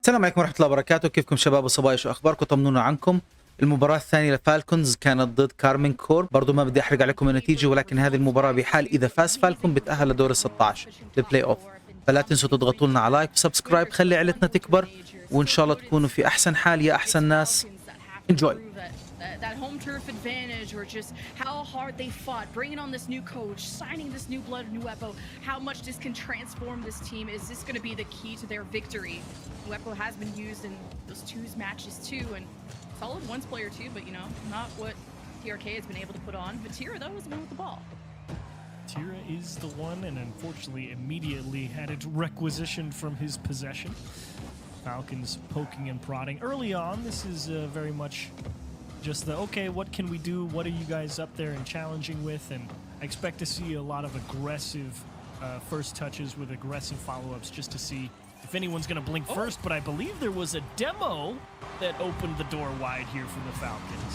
السلام عليكم ورحمة الله وبركاته. كيفكم شباب وصبايا؟ شو أخباركم؟ طمنونا عنكم. المباراة الثانية لفالكونز كانت ضد كارمين كورب. برضو ما بدي أحرق عليكم النتيجة، ولكن هذه المباراة بحال إذا فاز فالكون بتأهل لدور ال 16 للبلاي أوف. فلا تنسوا تضغطوا لنا على لايك وسبسكرايب، خلي عيلتنا تكبر، وإن شاء الله تكونوا في أحسن حال يا أحسن ناس. Enjoy. That home turf advantage, or just how hard they fought, bringing on this new coach, signing this new blood, Nuepo, how much this can transform this team. Is this going to be the key to their victory? Nuepo has been used in those twos matches too, and solid ones player too, but you know, not what TRK has been able to put on. Vatira though was the one with the ball. Vatira is the one, and unfortunately immediately had it requisitioned from his possession. Falcons poking and prodding early on. This is very much just the, okay, what can we do? What are you guys up there and challenging with? And I expect to see a lot of aggressive first touches with aggressive follow-ups just to see if anyone's going to blink first. But I believe there was a demo that opened the door wide here for the Falcons.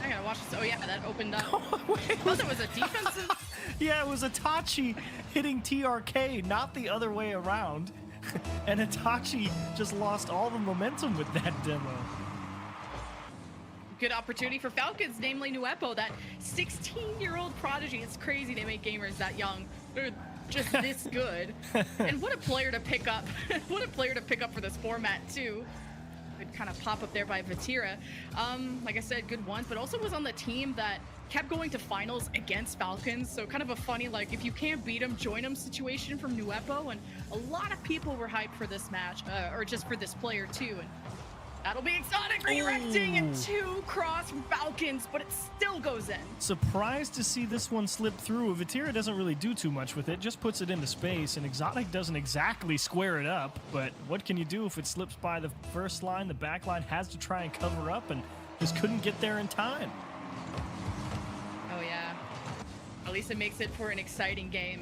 I gotta watch this. Oh yeah, that opened up. I thought it was a defensive. Yeah, it was Itachi hitting TRK, not the other way around. And Itachi just lost all the momentum with that demo. Good opportunity for Falcons, namely Nuepo, that 16-year-old prodigy. It's crazy they make gamers that young. They're just this good. And what a player to pick up. What a player to pick up for this format too. Good kind of pop up there by Vatira. Like I said, good ones, but also was on the team that kept going to finals against Falcons. So kind of a funny, like, if you can't beat them, join them situation from Nuepo. And a lot of people were hyped for this match, or just for this player too. And that'll be exotic, redirecting, and two cross from Falcons, but it still goes in. Surprised to see this one slip through. Vatira doesn't really do too much with it, just puts it into space, and Exotic doesn't exactly square it up, but what can you do if it slips by the first line? The back line has to try and cover up, and just couldn't get there in time. Oh yeah, at least it makes it for an exciting game.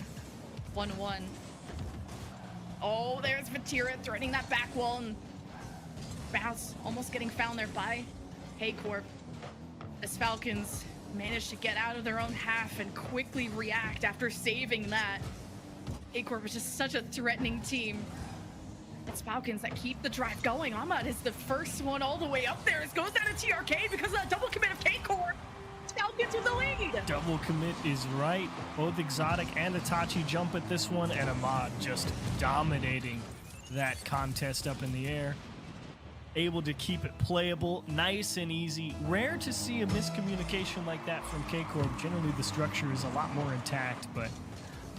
1-1. Oh, there's Vatira threatening that back wall, and bounce, almost getting found there by Corp. As Falcons managed to get out of their own half and quickly react after saving that. Corp is just such a threatening team. It's Falcons that keep the drive going. Ahmad is the first one all the way up there. It goes down to TRK because of that double commit of Corp. Falcons with the lead. Double commit is right. Both Exotic and Itachi jump at this one, and Ahmad just dominating that contest up in the air. Able to keep it playable, nice and easy. Rare to see a miscommunication like that from Corp. Generally, the structure is a lot more intact, but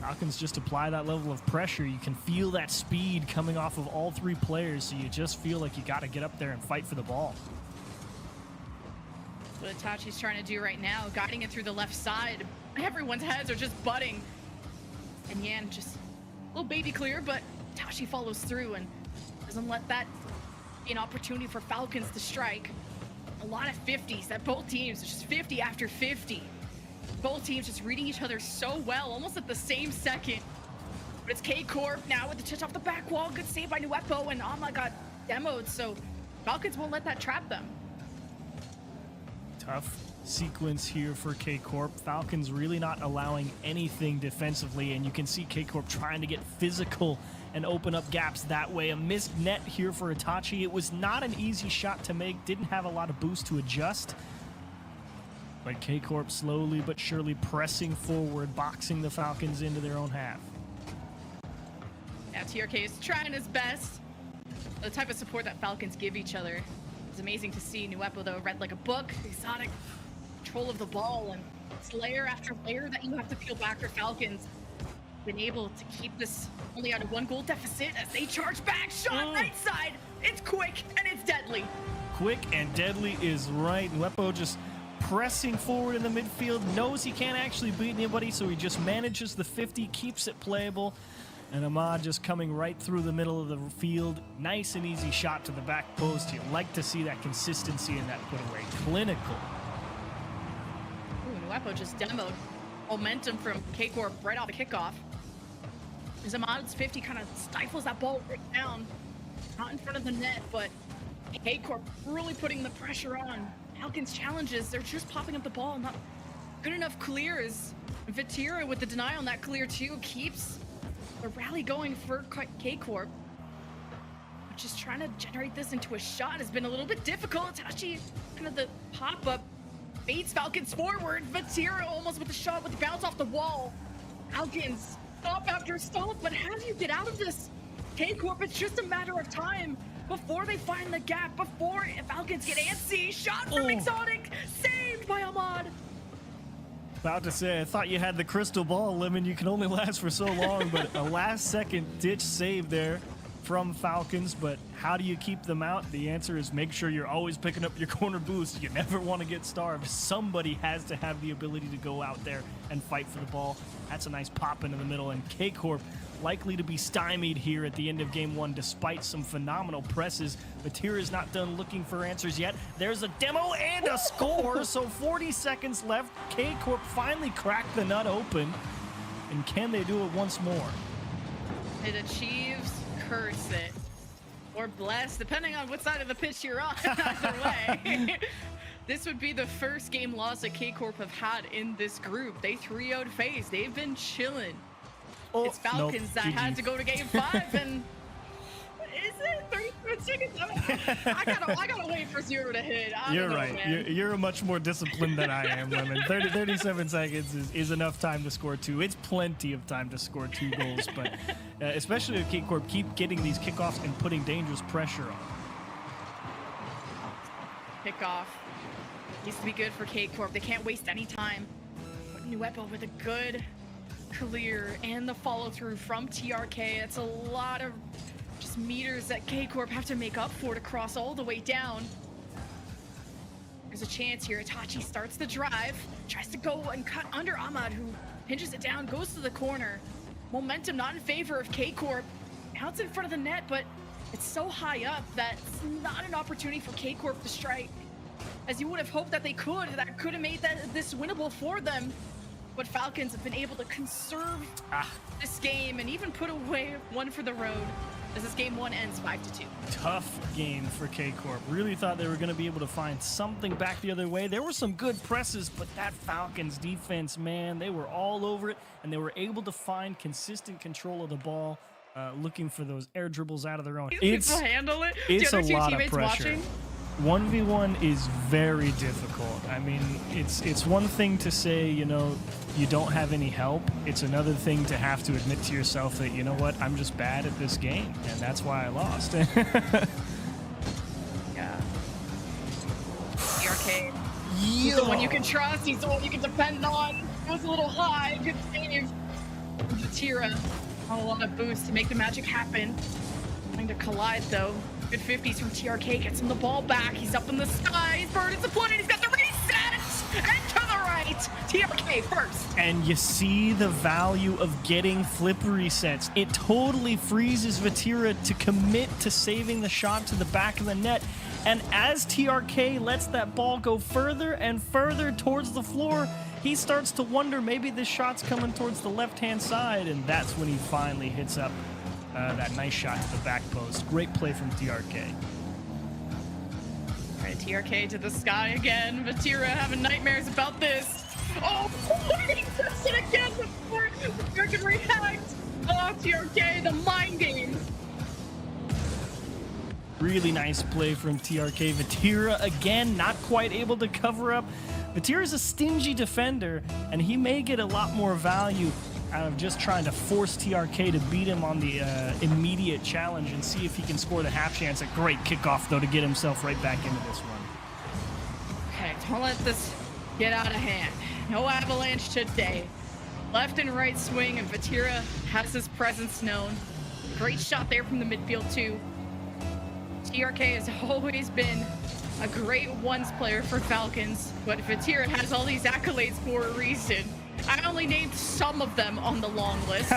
Falcons just apply that level of pressure. You can feel that speed coming off of all three players, so you just feel like you got to get up there and fight for the ball. What Itachi's trying to do right now, guiding it through the left side. Everyone's heads are just butting. And Yan just a little baby clear, but Itachi follows through and doesn't let that an opportunity for Falcons to strike. A lot of 50s that both teams, just 50 after 50. Both teams just reading each other so well, almost at the same second. But it's Corp now with the touch off the back wall. Good save by Nuepo, and Amma got demoed, so Falcons won't let that trap them. Tough sequence here for Corp. Falcons really not allowing anything defensively, and you can see Corp trying to get physical and open up gaps that way. A missed net here for Itachi. It was not an easy shot to make, didn't have a lot of boost to adjust. But Corp slowly but surely pressing forward, boxing the Falcons into their own half. Yeah, TRK is trying his best. The type of support that Falcons give each other is amazing to see. Nuepo, though, read like a book. Exotic control of the ball, and it's layer after layer that you have to peel back for Falcons. Been able to keep this only at a 1-goal deficit as they charge back. Shot right side. It's quick and it's deadly. Quick and deadly is right. Nuepo just pressing forward in the midfield, knows he can't actually beat anybody, so he just manages the 50, keeps it playable. And Ahmad just coming right through the middle of the field. Nice and easy shot to the back post. You'd like to see that consistency in that put away. Clinical. Ooh, Nuepo just demoed momentum from Corp right off the kickoff. As Ahmad's 50 kind of stifles that ball right down. Not in front of the net, but Corp really putting the pressure on. Falcons challenges, they're just popping up the ball. Not good enough clears. Vatira with the deny on that clear too keeps the rally going for Corp. just trying to generate this into a shot has been a little bit difficult. Tachi, kind of the pop-up, baits Falcons forward. Vatira almost with the shot with the bounce off the wall. Falcons stop after stop, but how do you get out of this? K-Corp, it's just a matter of time before they find the gap, before Falcons get antsy. Shot from Exotic, saved by Ahmad. About to say, I thought you had the crystal ball, Lemon. You can only last for so long, but a last-second ditch save there from Falcons. But how do you keep them out? The answer is make sure you're always picking up your corner boost. You never want to get starved. Somebody has to have the ability to go out there and fight for the ball. That's a nice pop into the middle, and K-Corp likely to be stymied here at the end of game one despite some phenomenal presses. Vatira is not done looking for answers yet. There's a demo and a score, so 40 seconds left. K-Corp finally cracked the nut open, and can they do it once more? It achieves curse it, or bless, depending on what side of the pitch you're on. Either way. This would be the first game loss that K-Corp have had in this group. They 3-0'd FaZe. They've been chilling. It's Falcons that had to go to game 5, and is it 37 seconds? I gotta wait for 0 to hit. You're right. You're much more disciplined than I am, Lemon. 37 seconds is enough time to score 2. It's plenty of time to score 2 goals, but especially if K-Corp keep getting these kickoffs and putting dangerous pressure on. Kickoff needs to be good for K-Corp. They can't waste any time. Nuepo with a good clear and the follow through from TRK. It's a lot of just meters that K-Corp have to make up for to cross all the way down. There's a chance here. Itachi starts the drive, tries to go and cut under Ahmad, who pinches it down, goes to the corner. Momentum not in favor of K-Corp. Now it's in front of the net, but it's so high up that it's not an opportunity for K-Corp to strike, as you would have hoped that they could. That could have made this winnable for them. But Falcons have been able to conserve this game and even put away one for the road as this game 1 ends 5-2. Tough game for K-Corp. Really thought they were going to be able to find something back the other way. There were some good presses, but that Falcons defense, man, they were all over it, and they were able to find consistent control of the ball, looking for those air dribbles out of their own. It's handle it. It's the other a two lot teammates of pressure. watching. 1v1 is very difficult. I mean, it's one thing to say, you know, you don't have any help. It's another thing to have to admit to yourself that, you know what, I'm just bad at this game, and that's why I lost. Yeah. The arcade. He's the one you can trust. He's the one you can depend on. It was a little high. Good save. Vatira. A lot of boost to make the magic happen. Trying to collide, though. Good 50s from TRK, gets him the ball back. He's up in the sky. He's burned into play. He's got the reset. And to the right. TRK first. And you see the value of getting flip resets. It totally freezes Vatira to commit to saving the shot to the back of the net. And as TRK lets that ball go further and further towards the floor, he starts to wonder maybe this shot's coming towards the left-hand side. And that's when he finally hits up that nice shot to the back post. Great play from TRK. All right, TRK to the sky again. Vatira having nightmares about this. Oh, he does it again before Vatira can react. Oh, TRK, the mind game. Really nice play from TRK. Vatira, again, not quite able to cover up. Vatira's a stingy defender, and he may get a lot more value out of just trying to force TRK to beat him on the immediate challenge and see if he can score the half chance. A great kickoff, though, to get himself right back into this one. Okay, don't let this get out of hand. No avalanche today. Left and right swing, and Vatira has his presence known. Great shot there from the midfield, too. TRK has always been a great ones player for Falcons, but Vatira has all these accolades for a reason. I only named some of them on the long list.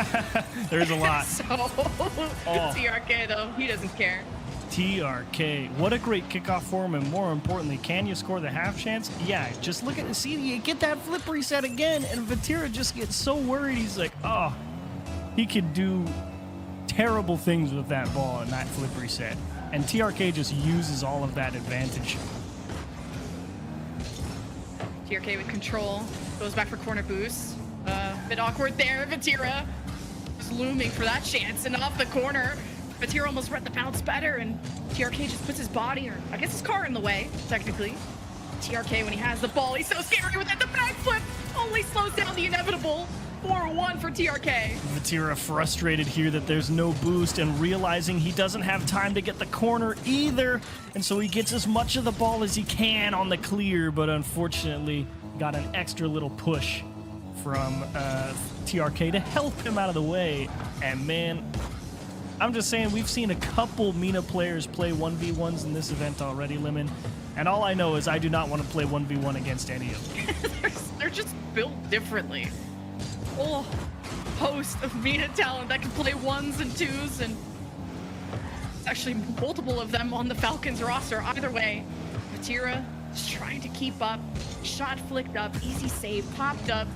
There's a lot. So, TRK, though, he doesn't care. TRK, what a great kickoff for him, and more importantly, can you score the half chance? Yeah, just look at, see, you get that flip reset again, and Vatira just gets so worried. He's like, oh, he could do terrible things with that ball and that flip reset. And TRK just uses all of that advantage. TRK with control. Goes back for corner boost. Bit awkward there. Vatira is looming for that chance. And off the corner. Vatira almost read the bounce better, and TRK just puts his body, or I guess his car, in the way, technically. TRK, when he has the ball, he's so scary with it. The backflip only slows down the inevitable. 4-1 for TRK. Vatira frustrated here that there's no boost and realizing he doesn't have time to get the corner either. And so he gets as much of the ball as he can on the clear, but unfortunately got an extra little push from TRK to help him out of the way. And man, I'm just saying, we've seen a couple MENA players play 1v1s in this event already, Lemon. And all I know is I do not want to play 1v1 against any of them. They're just built differently. Whole host of MENA talent that can play 1s and 2s, and it's actually multiple of them on the Falcons roster. Either way, Vatira just trying to keep up. Shot flicked up, easy save, popped up.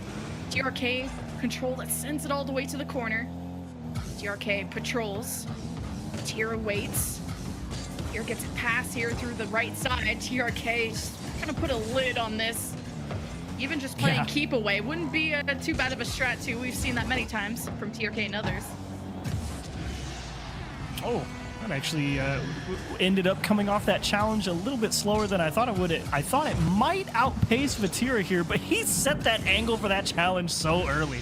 TRK control that sends it all the way to the corner. TRK patrols. Vatira waits. Here gets a pass here through the right side. TRK just gonna put a lid on this. Even just playing keep away wouldn't be too bad of a strat too. We've seen that many times from TRK and others. Oh, that actually ended up coming off that challenge a little bit slower than I thought it would. I thought it might outpace Vatira here, but he set that angle for that challenge so early.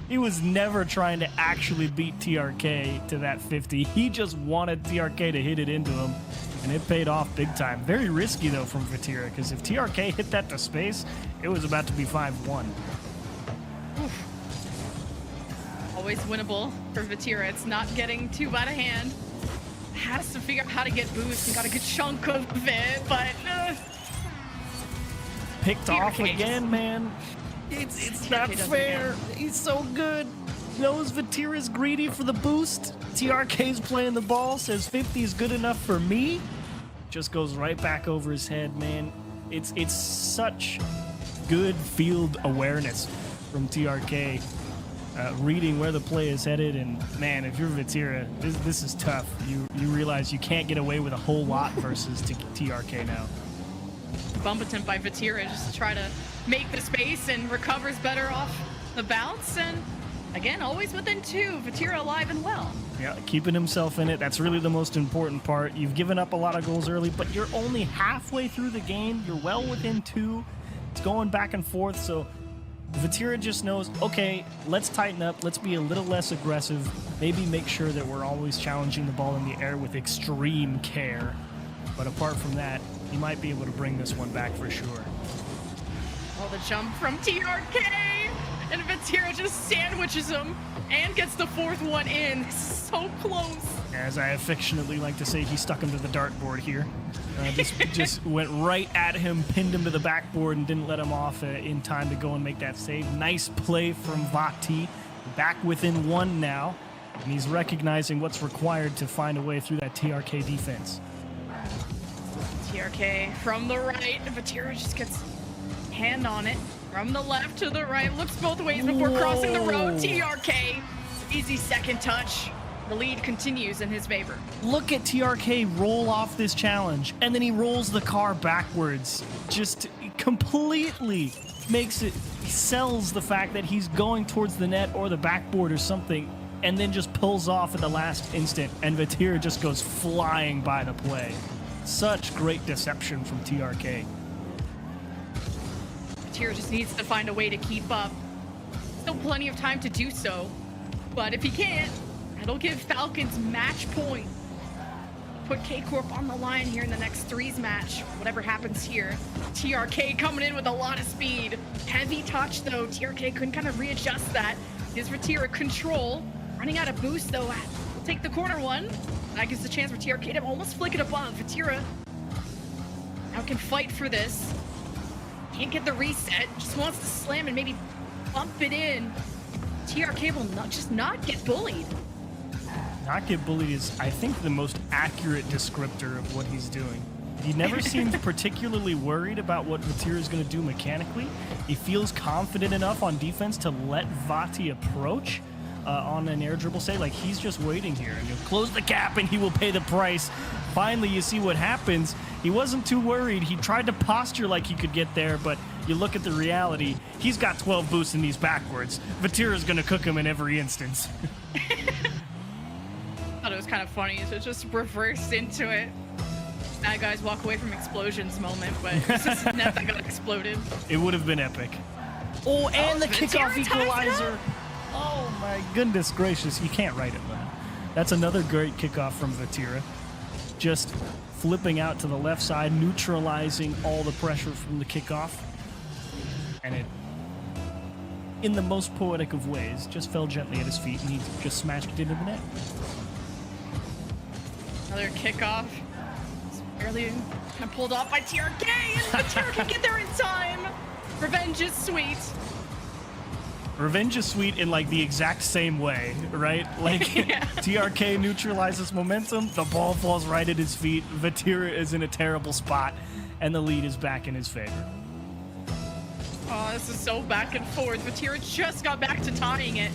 He was never trying to actually beat TRK to that 50. He just wanted TRK to hit it into him, and it paid off big time. Very risky, though, from Vatira, because if TRK hit that to space, it was about to be 5-1. Always winnable for Vatira. It's not getting too out of hand. Has to figure out how to get boost and got a good chunk of it, but picked TRK off again, man. It's not fair. He's so good. Knows Vatira's greedy for the boost. TRK's playing the ball, says 50 is good enough for me. Just goes right back over his head, man. It's such good field awareness from TRK. Reading where the play is headed, and man, if you're Vatira, this is tough. You realize you can't get away with a whole lot versus TRK now. Bump attempt by Vatira just to try to make the space and recovers better off the bounce, and again, always within 2. Vatira alive and well. Yeah, keeping himself in it, that's really the most important part. You've given up a lot of goals early, but you're only halfway through the game. You're well within 2. It's going back and forth, so Vatira just knows, okay, let's tighten up, let's be a little less aggressive, maybe make sure that we're always challenging the ball in the air with extreme care. But apart from that, he might be able to bring this one back for sure. Oh, the jump from TRK! And Vatira just sandwiches him and gets the 4th one in. So close. As I affectionately like to say, he stuck him to the dartboard here. Just went right at him, pinned him to the backboard, and didn't let him off in time to go and make that save. Nice play from Vati. Back within 1 now, and he's recognizing what's required to find a way through that TRK defense. TRK from the right. Vatira just gets hand on it. From the left to the right. Looks both ways before crossing the road. TRK. Easy second touch. The lead continues in his favor. Look at TRK roll off this challenge, and then he rolls the car backwards. Just completely makes it, sells the fact that he's going towards the net or the backboard or something, and then just pulls off at the last instant, and Vatira just goes flying by the play. Such great deception from TRK. Vatira just needs to find a way to keep up. Still plenty of time to do so, but if he can't, it'll give Falcons match point. Put K-Corp on the line here in the next 3's match, whatever happens here. TRK coming in with a lot of speed. Heavy touch though, TRK couldn't kind of readjust that. Here's Vatira control. Running out of boost though, we'll take the corner one. That gives the chance for TRK to almost flick it above. Vatira now can fight for this. Can't get the reset, just wants to slam and maybe bump it in. TRK will not get bullied. Not get bullied is, I think, the most accurate descriptor of what he's doing. He never seems particularly worried about what Vatira is going to do mechanically. He feels confident enough on defense to let Vati approach on an air dribble save. Like, he's just waiting here, and he'll close the gap and he will pay the price. Finally, you see what happens. He wasn't too worried. He tried to posture like he could get there, but you look at the reality. He's got 12 boosts in these backwards. Vatira's going to cook him in every instance. thought it was kind of funny, so it just reversed into it. Bad guys walk away from explosions moment, but it's just a net that got exploded. It would have been epic. Oh, and the kickoff equalizer. Oh my goodness gracious. You can't write it, man. That's another great kickoff from Vatira. Just flipping out to the left side, neutralizing all the pressure from the kickoff. And it, in the most poetic of ways, just fell gently at his feet and he just smashed it into the net. Another kickoff. It's barely kind of pulled off by TRK, and Vatira can get there in time. Revenge is sweet. Revenge is sweet in like the exact same way, right? Like Yeah. TRK neutralizes momentum, the ball falls right at his feet, Vatira is in a terrible spot, and the lead is back in his favor. Oh, this is so back and forth. Vatira just got back to tying it.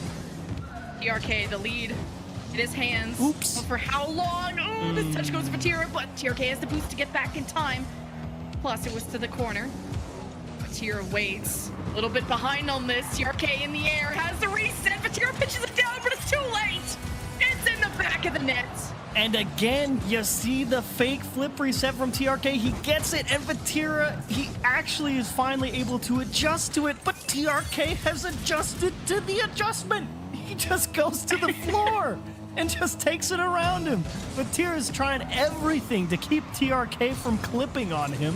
TRK, the lead in his hands. Oops. But for how long? Oh, this touch goes to Vatira, but TRK has the boost to get back in time. Plus, it was to the corner. Vatira waits. A little bit behind on this. TRK in the air, has the reset. Vatira pitches it down, but it's too late. It's in the back of the net. And again, you see the fake flip reset from TRK. He gets it, and Vatira, he actually is finally able to adjust to it, but TRK has adjusted to the adjustment. He just goes to the floor and just takes it around him. Vatira is trying everything to keep TRK from clipping on him,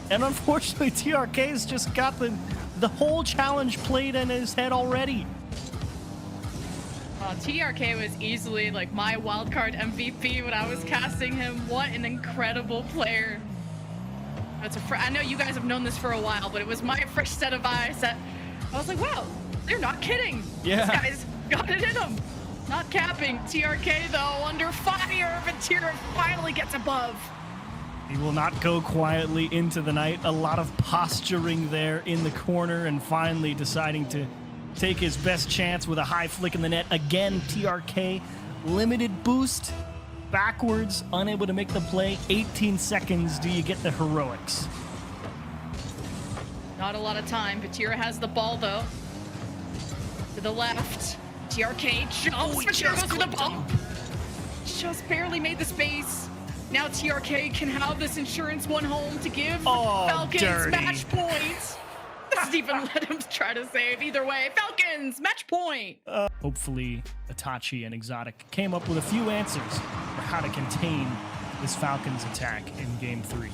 and unfortunately, TRK has just got the whole challenge played in his head already. TRK was easily like my wildcard MVP when I was casting him. What an incredible player. I know you guys have known this for a while, but it was my fresh set of eyes that I was like, wow, they're not kidding. Yeah. This guy's got it in him. Not capping. TRK, though, under fire. Vatira finally gets above. He will not go quietly into the night. A lot of posturing there in the corner and finally deciding to take his best chance with a high flick in the net. Again, TRK, limited boost, backwards, unable to make the play. 18 seconds, do you get the heroics? Not a lot of time. Vatira has the ball, though. To the left. TRK jumps. Vatira goes for the bump. Just barely made the space. Now TRK can have this insurance one home to give Falcons dirty. match points. Doesn't even let him try to save. Either way, Falcons match point. Hopefully, Itachi and Exotic came up with a few answers for how to contain this Falcons attack in Game 3.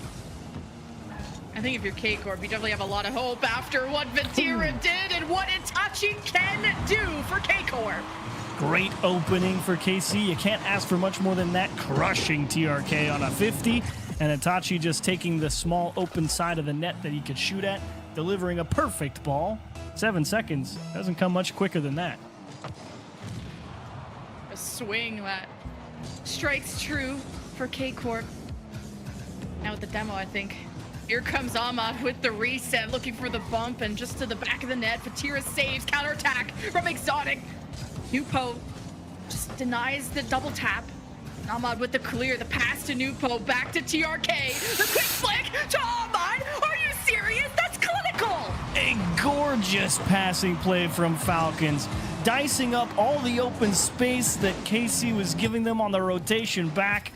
I think if you're K-Corp, you definitely have a lot of hope after what Vatira did and what Itachi can do for K-Corp. Great opening for KC. You can't ask for much more than that. Crushing TRK on a 50. And Itachi just taking the small open side of the net that he could shoot at, delivering a perfect ball. 7 seconds. Doesn't come much quicker than that. A swing that strikes true for K-Corp. Now with the demo, I think. Here comes Ahmad with the reset, looking for the bump, and just to the back of the net. Vatira saves, counterattack from Exotic. Nupo just denies the double tap. Ahmad with the clear, the pass to Nupo, back to TRK. The quick flick to Ahmad. Are you serious? That's clinical. A gorgeous passing play from Falcons, dicing up all the open space that KC was giving them on the rotation back.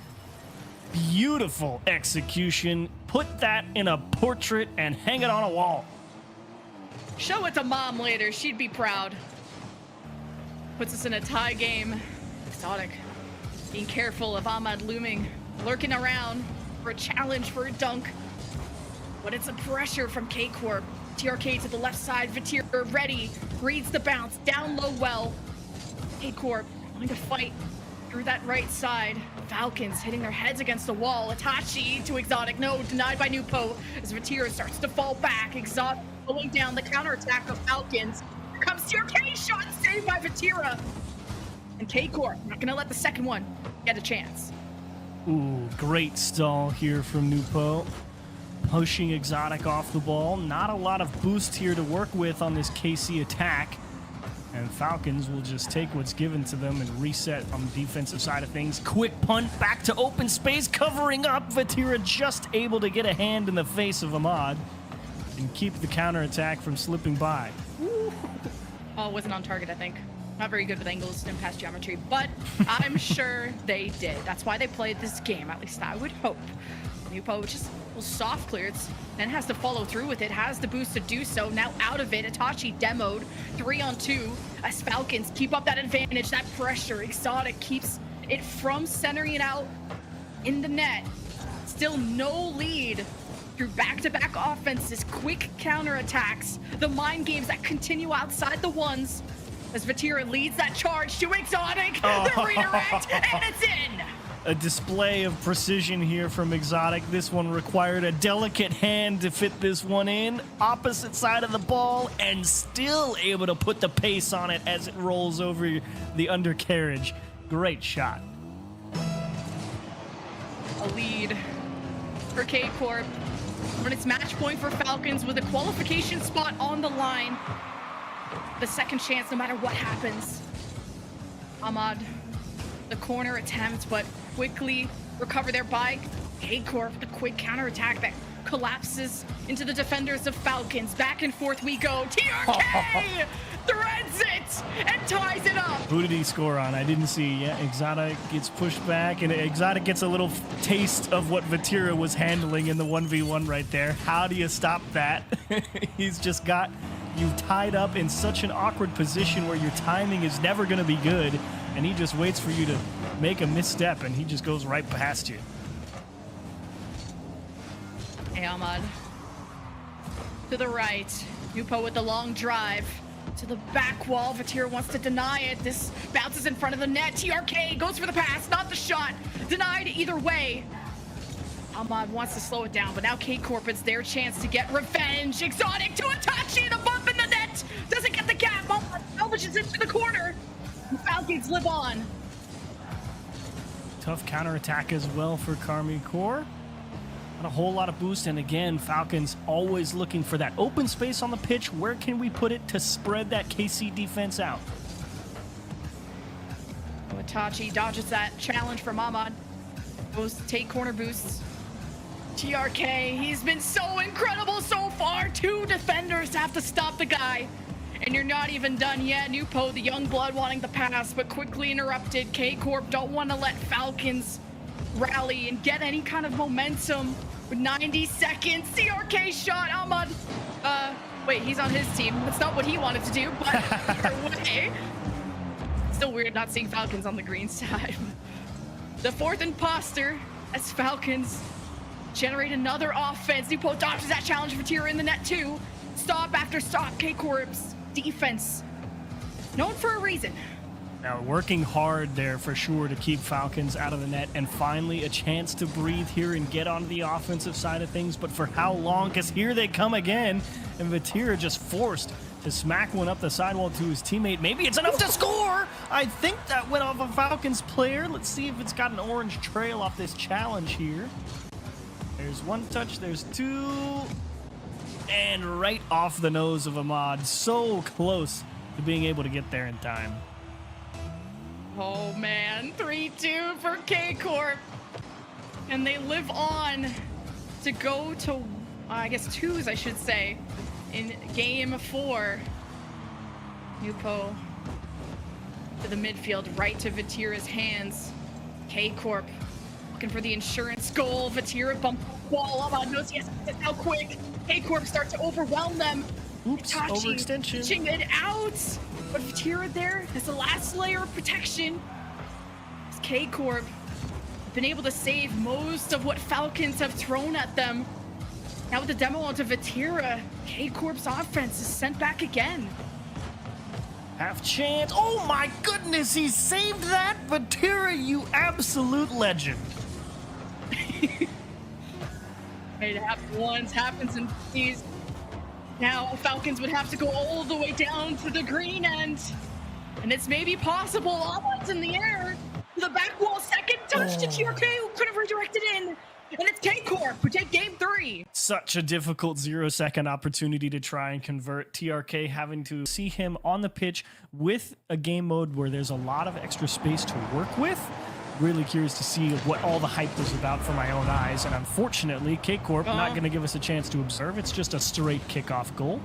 Beautiful execution. Put that in a portrait and hang it on a wall. Show it to mom later. She'd be proud. Puts us in a tie game. Exotic being careful of Ahmad looming, lurking around for a challenge for a dunk. But it's a pressure from K-Corp. TRK to the left side. Vatira ready. Reads the bounce. Down low well. K-Corp going to fight through that right side. Falcons hitting their heads against the wall. Itachi to Exotic. No, denied by Nupo as Vatira starts to fall back. Exotic pulling down the counterattack of Falcons. Here comes TRK, shot saved by Vatira. And K-Corp not gonna let the second one get a chance. Ooh, great stall here from Nupo. Pushing Exotic off the ball. Not a lot of boost here to work with on this KC attack. And Falcons will just take what's given to them and reset on the defensive side of things. Quick punt back to open space, covering up. Vatira just able to get a hand in the face of Ahmad and keep the counterattack from slipping by. Oh, it wasn't on target, I think. Not very good with angles and past geometry, but I'm sure they did. That's why they played this game, at least I would hope. Nupo just will soft clears, then has to follow through with it, has the boost to do so. Now out of it, Itachi demoed 3-on-2 as Falcons keep up that advantage, that pressure. Exotic keeps it from centering it out in the net. Still no lead through back-to-back offenses, quick counterattacks, the mind games that continue outside the ones as Vatira leads that charge to Exotic, the redirect, and it's in! A display of precision here from Exotic. This one required a delicate hand to fit this one in. Opposite side of the ball and still able to put the pace on it as it rolls over the undercarriage. Great shot. A lead for K-Corp. When it's match point for Falcons with a qualification spot on the line. The second chance no matter what happens. Ahmad, the corner attempt, but quickly recover their bike. K-Corp, the quick counterattack that collapses into the defenders of Falcons. Back and forth we go. TRK threads it and ties it up. Who did he score on? I didn't see. Yeah, Exotic gets pushed back, and Exotic gets a little taste of what Vatira was handling in the 1v1 right there. How do you stop that? He's just got you tied up in such an awkward position where your timing is never going to be good, and he just waits for you to make a misstep, and he just goes right past you. Hey, Ahmad. To the right. Nupo with the long drive. To the back wall. Vatira wants to deny it. This bounces in front of the net. TRK goes for the pass, not the shot. Denied either way. Ahmad wants to slow it down, but now K-Corp, it's their chance to get revenge. Exotic to Itachi, the bump in the net. Doesn't get the gap. Ahmad salvages into the corner. The Falcons live on. Tough counterattack as well for Karmine Corp. Not a whole lot of boost, and again, Falcons always looking for that open space on the pitch. Where can we put it to spread that KC defense out? Itachi dodges that challenge from Ahmad. Goes to take corner boosts. TRK, he's been so incredible so far. 2 defenders have to stop the guy. And you're not even done yet. Nupo, the young blood, wanting the pass, but quickly interrupted. K-Corp don't want to let Falcons rally and get any kind of momentum. With 90 seconds, TRK shot. Ahmad, wait, he's on his team. That's not what he wanted to do, but either way. Still weird not seeing Falcons on the green side. The 4th imposter as Falcons generate another offense. Nupo dodges that challenge for Tira in the net too. Stop after stop. K-Corp's defense known for a reason. Now working hard there for sure to keep Falcons out of the net, and finally a chance to breathe here and get onto the offensive side of things. But for how long? Because here they come again, and Vatira just forced to smack one up the sidewall to his teammate. Maybe it's enough to score. I think that went off a Falcons player. Let's see if it's got an orange trail off this challenge here. There's 1 touch, there's 2, and right off the nose of Ahmad. So close to being able to get there in time. Oh man, 3-2 for K-Corp. And they live on to go to, I guess, 2s, I should say, in game 4. Nupo to the midfield, right to Vatira's hands. K-Corp looking for the insurance goal. Vatira bump wall. Ahmad knows he has to get how quick. K-Corp start to overwhelm them. Oops, Itachi overextension. pitching it out. But Vatira there has the last layer of protection. K-Corp been able to save most of what Falcons have thrown at them. Now with the demo onto Vatira, K-Corp's offense is sent back again. Half chance. Oh my goodness, he saved that. Vatira, you absolute legend. It happened once, happens in these. Now Falcons would have to go all the way down to the green end. And it's maybe possible. Ahmad's in the air. The back wall, second touch to TRK, who could have redirected in. And it's K-Corp who take game 3. Such a difficult 0-second opportunity to try and convert. TRK having to see him on the pitch with a game mode where there's a lot of extra space to work with. Really curious to see what all the hype was about for my own eyes. And unfortunately, K-Corp not going to give us a chance to observe. It's just a straight kickoff goal.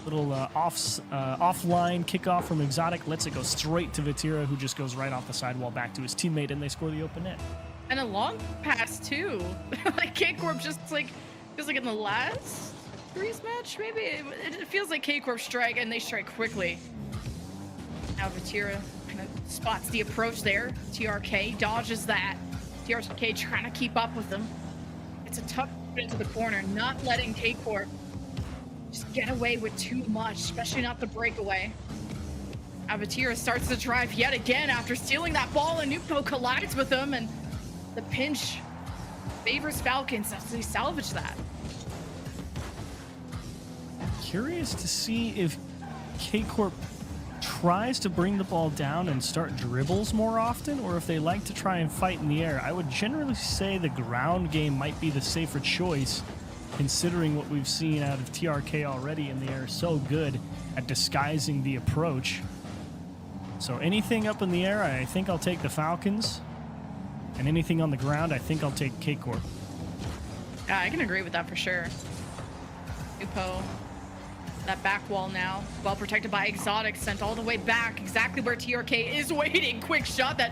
Little offline kickoff from Exotic. Lets it go straight to Vatira, who just goes right off the sidewall back to his teammate, and they score the open net. And a long pass too. Like K-Corp just like feels like in the last threes match, maybe it feels like K-Corp strike and they strike quickly. Now Vatira kind of spots the approach there. TRK dodges that. TRK trying to keep up with them. It's a tough into the corner, not letting K-Corp just get away with too much, especially not the breakaway. Vatira starts to drive yet again after stealing that ball, and Nupo collides with him, and the pinch favors Falcons as they salvage that. Curious to see if K-Corp tries to bring the ball down and start dribbles more often, or if they like to try and fight in the air. I would generally say the ground game might be the safer choice, considering what we've seen out of TRK already in the air. So good at disguising the approach. So anything up in the air, I think I'll take the Falcons. And anything on the ground, I think I'll take K-Corp. Yeah, I can agree with that for sure. Upo, that back wall now, well protected by Exotic, sent all the way back, exactly where TRK is waiting. Quick shot that,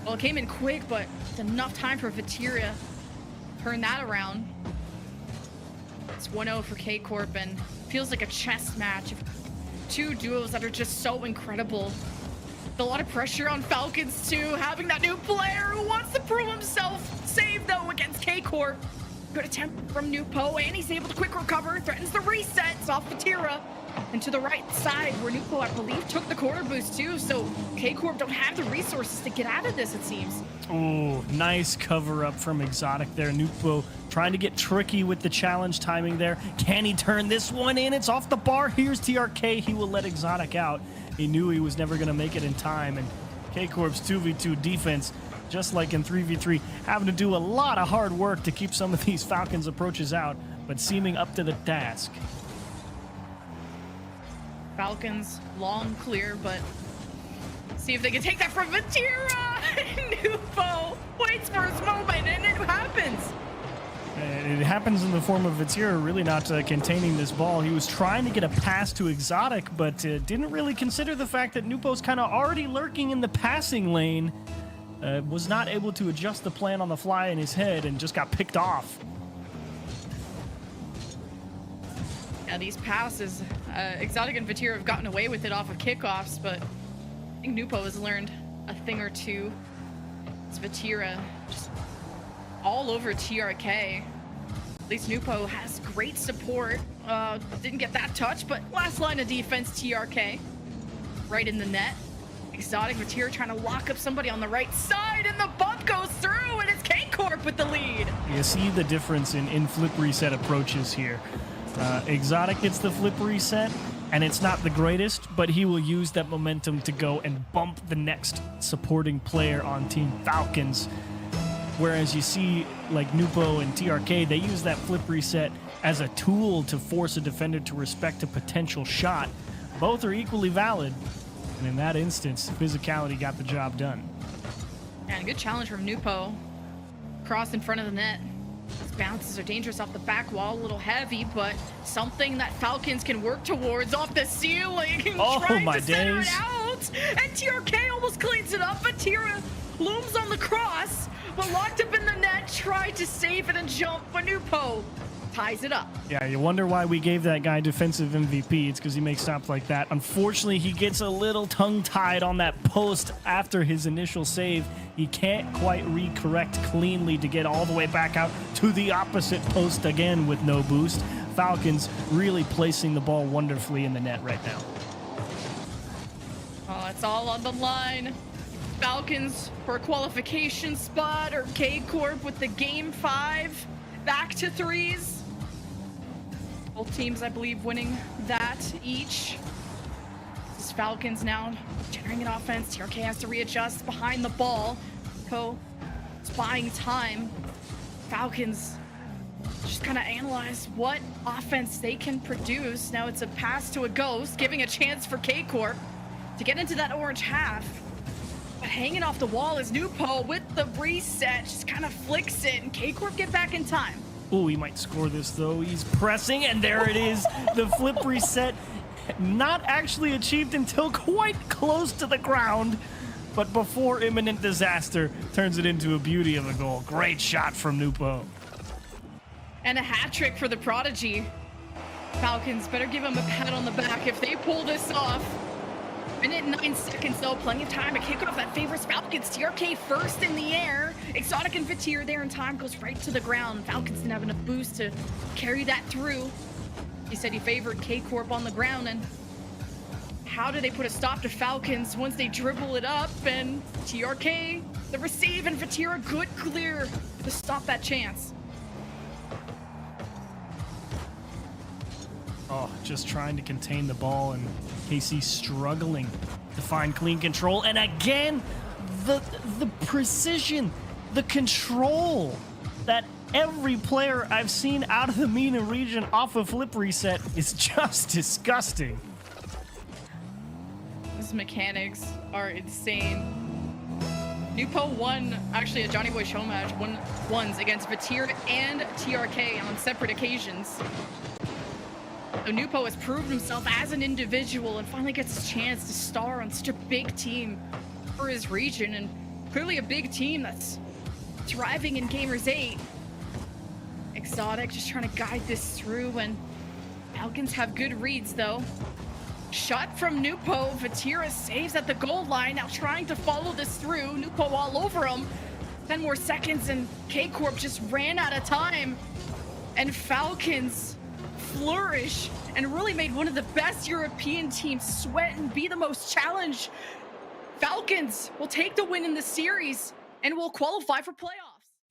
well, it came in quick, but it's enough time for Vatira to turn that around. It's 1-0 for K-Corp, and feels like a chess match of two duos that are just so incredible. A lot of pressure on Falcons too, having that new player who wants to prove himself. Save though against K-Corp. Good attempt from Nupo, and he's able to quick recover, threatens the resets off Vatira. And to the right side, where Nupo, I believe, took the corner boost too, so K-Corp don't have the resources to get out of this, it seems. Oh, nice cover up from Exotic there. Nupo trying to get tricky with the challenge timing there. Can he turn this one in? It's off the bar. Here's TRK. He will let Exotic out. He knew he was never going to make it in time, and K-Corp's 2v2 defense, just like in 3v3, having to do a lot of hard work to keep some of these Falcons approaches out, but seeming up to the task. Falcons, long clear, but see if they can take that from Vatira. Nupo waits for his moment, and it happens. It happens in the form of Vatira really not containing this ball. He was trying to get a pass to Exotic, but didn't really consider the fact that Nupo's kind of already lurking in the passing lane. Was not able to adjust the plan on the fly in his head and just got picked off. Yeah, these passes, Exotic and Vatira have gotten away with it off of kickoffs, but I think Nupo has learned a thing or two. It's Vatira just all over TRK. At least Nupo has great support. Didn't get that touch, but last line of defense, TRK. Right in the net. Exotic Vatira trying to lock up somebody on the right side, and the bump goes through, and it's K-Corp with the lead. You see the difference in flip reset approaches here. Exotic gets the flip reset, and it's not the greatest, but he will use that momentum to go and bump the next supporting player on Team Falcons. Whereas you see, like Nupo and TRK, they use that flip reset as a tool to force a defender to respect a potential shot. Both are equally valid, and in that instance, physicality got the job done. And a good challenge from Nupo. Cross in front of the net. These bounces are dangerous off the back wall, a little heavy, but something that Falcons can work towards off the ceiling. Oh, trying my to center days. it out, and TRK almost cleans it up, but Tira looms on the cross, but locked up in the net, tried to save it and jump, but Nupo ties it up. Yeah, you wonder why we gave that guy defensive MVP. It's because he makes stops like that. Unfortunately, he gets a little tongue-tied on that post after his initial save. He can't quite recorrect cleanly to get all the way back out to the opposite post again with no boost. Falcons really placing the ball wonderfully in the net right now. Oh, it's all on the line. Falcons for a qualification spot, or K-Corp with the game 5 back to threes. Both teams, I believe, winning that each. This is Falcons now generating an offense. TRK has to readjust behind the ball. Co is buying time. Falcons just kind of analyze what offense they can produce. Now it's a pass to a ghost, giving a chance for K-Corp to get into that orange half. But hanging off the wall is Nupo with the reset. Just kind of flicks it, and K-Corp get back in time. Oh, he might score this though. He's pressing, and there it is. The flip reset, not actually achieved until quite close to the ground, but before imminent disaster, turns it into a beauty of a goal. Great shot from Nupo. And a hat trick for the Prodigy. Falcons better give him a pat on the back if they pull this off. Minute 9 seconds though, plenty of time to kick off that favors Falcons. TRK first in the air. Exotic and Fatir there in time, goes right to the ground. Falcons didn't have enough boost to carry that through. He said he favored K-Corp on the ground, and how do they put a stop to Falcons once they dribble it up? And TRK, the receive, and Fatir a good clear to stop that chance. Oh, just trying to contain the ball, and KC struggling to find clean control. And again, the precision, the control that every player I've seen out of the MENA region off of flip reset is just disgusting. These mechanics are insane. Nupo won, actually a Johnny Boy show match, won ones against Fatir and TRK on separate occasions. So Nupo has proved himself as an individual and finally gets a chance to star on such a big team for his region, and clearly a big team that's thriving in Gamers 8. Exotic just trying to guide this through, and Falcons have good reads though. Shot from Nupo, Vatira saves at the goal line, now trying to follow this through. Nupo all over him. 10 more seconds and K-Corp just ran out of time. And Falcons flourish and really made one of the best European teams sweat and be the most challenged. Falcons will take the win in the series and will qualify for playoffs.